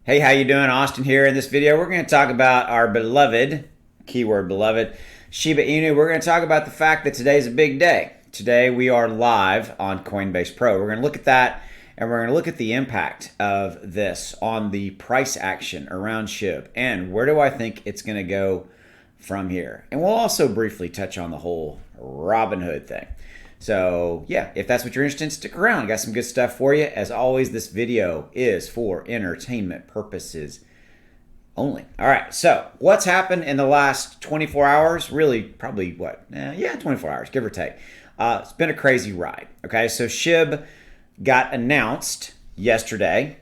Hey, how you doing? Austin here. In this video, we're going to talk about our beloved, keyword beloved, Shiba Inu. We're going to talk about the fact that today's a big day. Today we are live on Coinbase Pro. We're going to look at that and we're going to look at the impact of this on the price action around Shib and where do I think it's going to go from here. And we'll also briefly touch on the whole Robinhood thing. So yeah, if that's what you're interested in, stick around. I got some good stuff for you. As always, this video is for entertainment purposes only. All right, so what's happened in the last 24 hours? Really, probably what? 24 hours, give or take. It's been a crazy ride. Okay, so Shib got announced yesterday.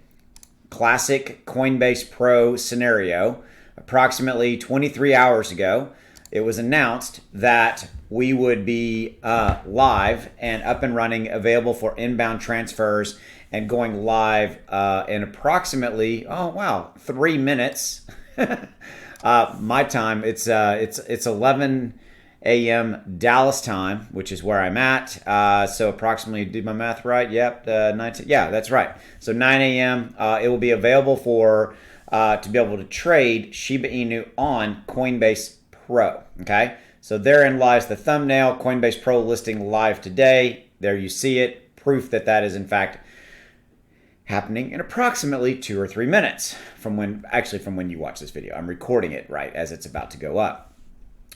Classic Coinbase Pro scenario. Approximately 23 hours ago, it was announced that we would be live and up and running, available for inbound transfers, and going live in approximately 3 minutes. My time, it's 11 a.m. Dallas time, which is where I'm at. So approximately, did my math right? Yep, 19. Yeah, that's right. So 9 a.m. It will be available for to be able to trade Shiba Inu on Coinbase Pro. Okay. So therein lies the thumbnail. Coinbase Pro listing live today. There you see it. Proof that that is in fact happening in approximately 2 or 3 minutes from when you watch this video. I'm recording it right as it's about to go up.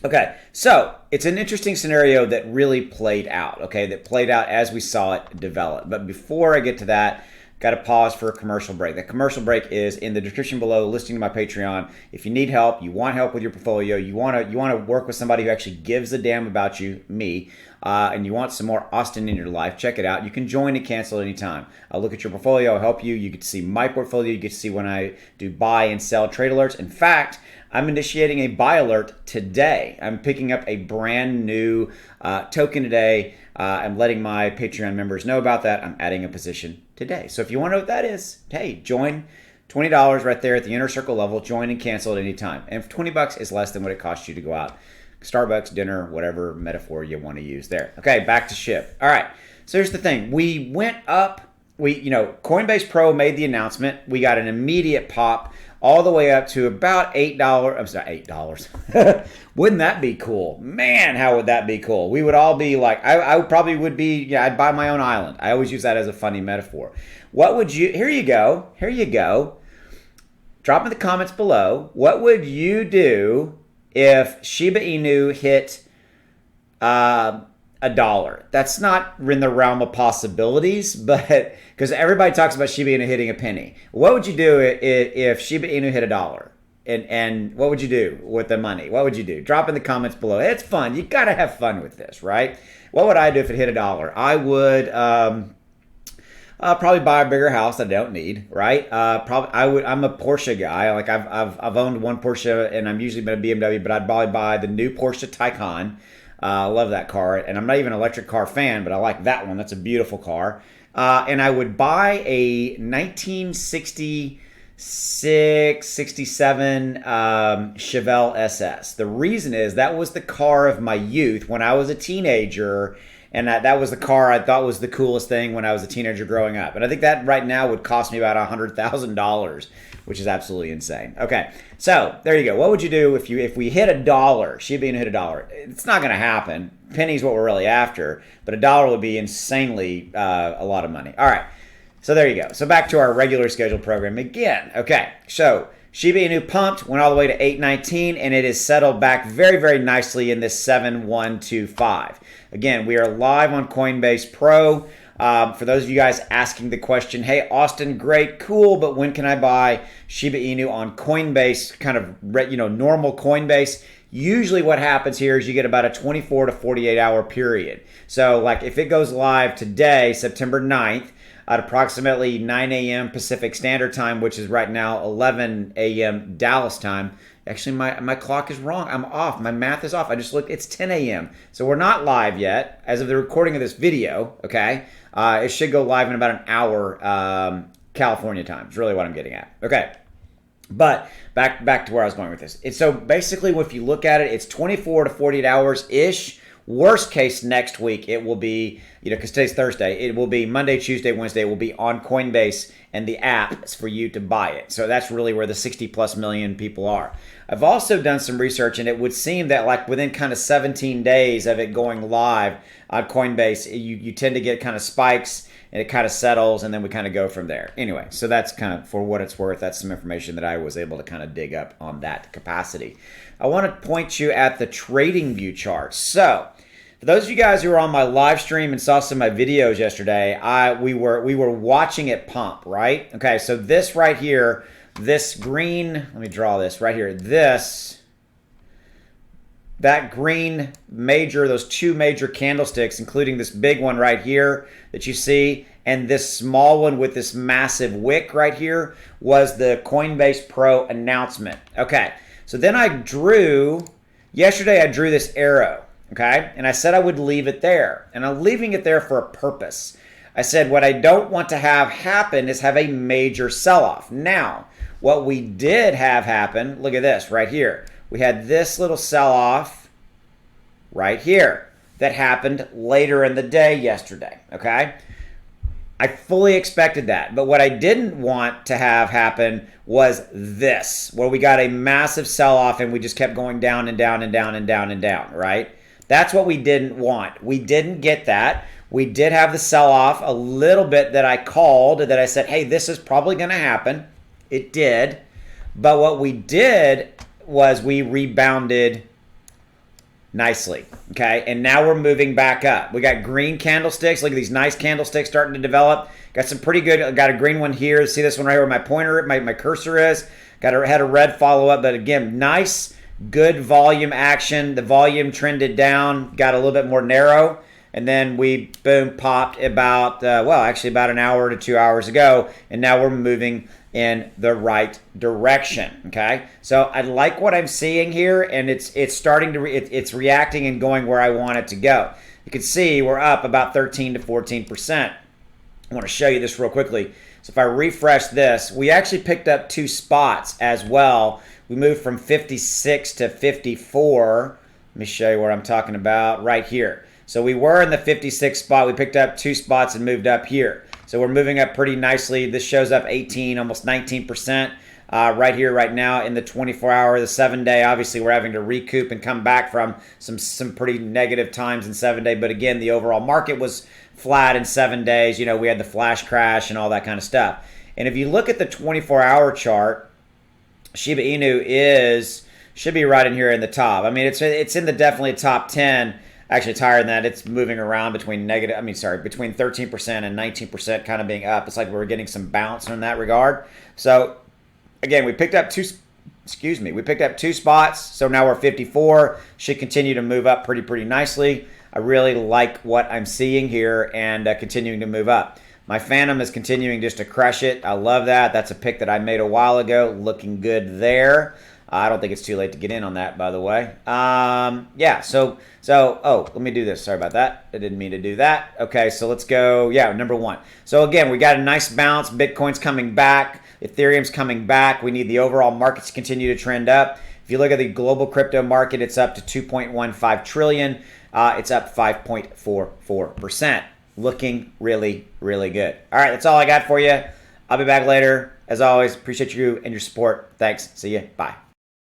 Okay, so it's an interesting scenario that really played out, okay, that played out as we saw it develop. But before I get to that, got to pause for a commercial break. That commercial break is in the description below, listing to my Patreon. If you need help, you want help with your portfolio, you want to work with somebody who actually gives a damn about you, me, and you want some more Austin in your life, check it out. You can join and cancel anytime. I'll look at your portfolio, I'll help you. You get to see my portfolio, you get to see when I do buy and sell trade alerts. In fact, I'm initiating a buy alert today. I'm picking up a brand new token today. I'm letting my Patreon members know about that. I'm adding a position today. So if you want to know what that is, hey, join. $20 right there at the inner circle level. Join and cancel at any time. And if $20 is less than what it costs you to go out, Starbucks, dinner, whatever metaphor you want to use there. Okay, back to Shib. All right. So here's the thing. We went up. Coinbase Pro made the announcement. We got an immediate pop all the way up to about $8. I'm sorry, $8. Wouldn't that be cool? Man, how would that be cool? We would all be like, I probably would be, I'd buy my own island. I always use that as a funny metaphor. What would you, here you go. Drop in the comments below. What would you do if Shiba Inu hit $1? That's not in the realm of possibilities, but because everybody talks about Shiba Inu hitting a penny. What would you do if Shiba Inu hit $1? And what would you do with the money? What would you do? Drop in the comments below. It's fun. You got to have fun with this, right? What would I do if it hit $1? I would probably buy a bigger house that I don't need, right? I'm a Porsche guy. Like I've owned one Porsche, and I'm usually been a BMW, but I'd probably buy the new Porsche Taycan. I love that car, and I'm not even an electric car fan, but I like that one. That's a beautiful car. And I would buy a 1966, 67 Chevelle SS. The reason is that was the car of my youth when I was a teenager, and that was the car I thought was the coolest thing when I was a teenager growing up. And I think that right now would cost me about $100,000, which is absolutely insane. Okay, so there you go. What would you do if we hit $1? Shiba Inu hit $1. It's not going to happen. Penny's what we're really after, but $1 would be insanely a lot of money. All right, so there you go. So back to our regular scheduled program again. Okay, so Shiba Inu pumped, went all the way to 819, and it is settled back very, very nicely in this 7125. Again, we are live on Coinbase Pro. For those of you guys asking the question, hey, Austin, great, cool, but when can I buy Shiba Inu on Coinbase, kind of, normal Coinbase? Usually what happens here is you get about a 24 to 48 hour period. So like if it goes live today, September 9th, at approximately 9 a.m. Pacific Standard Time, which is right now 11 a.m. Dallas time. Actually, my clock is wrong. I'm off. My math is off. I just looked. It's 10 a.m. So we're not live yet as of the recording of this video, okay? It should go live in about an hour California time is really what I'm getting at. Okay. But back to where I was going with this. So basically, if you look at it, it's 24 to 48 hours-ish Worst case next week, it will be, because today's Thursday, it will be Monday, Tuesday, Wednesday, it will be on Coinbase and the app for you to buy it. So that's really where the 60 plus million people are. I've also done some research, and it would seem that like within kind of 17 days of it going live on Coinbase, you tend to get kind of spikes, and it kind of settles, and then we kind of go from there. Anyway, so that's kind of, for what it's worth, that's some information that I was able to kind of dig up on that capacity. I want to point you at the trading view chart. So for those of you guys who were on my live stream and saw some of my videos yesterday, we were watching it pump, right? Okay, so this right here, this green, let me draw this right here. That green major, those two major candlesticks, including this big one right here that you see, and this small one with this massive wick right here, was the Coinbase Pro announcement. Okay, so then yesterday I drew this arrow, okay? And I said I would leave it there. And I'm leaving it there for a purpose. I said what I don't want to have happen is have a major sell-off. Now, what we did have happen, look at this right here. We had this little sell-off right here that happened later in the day yesterday, okay? I fully expected that. But what I didn't want to have happen was this, where we got a massive sell-off and we just kept going down and down and down and down and down, right? That's what we didn't want. We didn't get that. We did have the sell-off a little bit that I called, that I said, hey, this is probably going to happen. It did. But what we did was we rebounded nicely, okay? And now we're moving back up. We got green candlesticks. Look at these nice candlesticks starting to develop. Got some pretty good, got a green one here. See this one right here where my pointer, my cursor is? Had a red follow-up, but again, nice, good volume action. The volume trended down, got a little bit more narrow, and then we, boom, popped about an hour to 2 hours ago, and now we're moving in the right direction, okay? So I like what I'm seeing here, and it's starting to, it's reacting and going where I want it to go. You can see we're up about 13 to 14%. I want to show you this real quickly. So if I refresh this, we actually picked up 2 spots as well. We moved from 56 to 54. Let me show you what I'm talking about right here. So we were in the 56 spot. We picked up 2 spots and moved up here. So we're moving up pretty nicely. This shows up 18, almost 19% right here, right now in the 24-hour, the 7-day. Obviously, we're having to recoup and come back from some pretty negative times in 7-day. But again, the overall market was flat in 7 days. We had the flash crash and all that kind of stuff. And if you look at the 24-hour chart, Shiba Inu should be right in here in the top. I mean, it's in the definitely top 10. Actually, it's higher than that. It's moving around between between 13% and 19% kind of being up. It's like we're getting some bounce in that regard. So, again, we picked up 2 spots. So now we're 54. Should continue to move up pretty nicely. I really like what I'm seeing here and continuing to move up. My Phantom is continuing just to crush it. I love that. That's a pick that I made a while ago. Looking good there. I don't think it's too late to get in on that, by the way. Let me do this. Sorry about that. I didn't mean to do that. Okay, so let's go. Yeah, number 1. So again, we got a nice bounce. Bitcoin's coming back. Ethereum's coming back. We need the overall markets to continue to trend up. If you look at the global crypto market, it's up to 2.15 trillion. It's up 5.44%. Looking really, really good. All right, that's all I got for you. I'll be back later. As always, appreciate you and your support. Thanks. See you. Bye.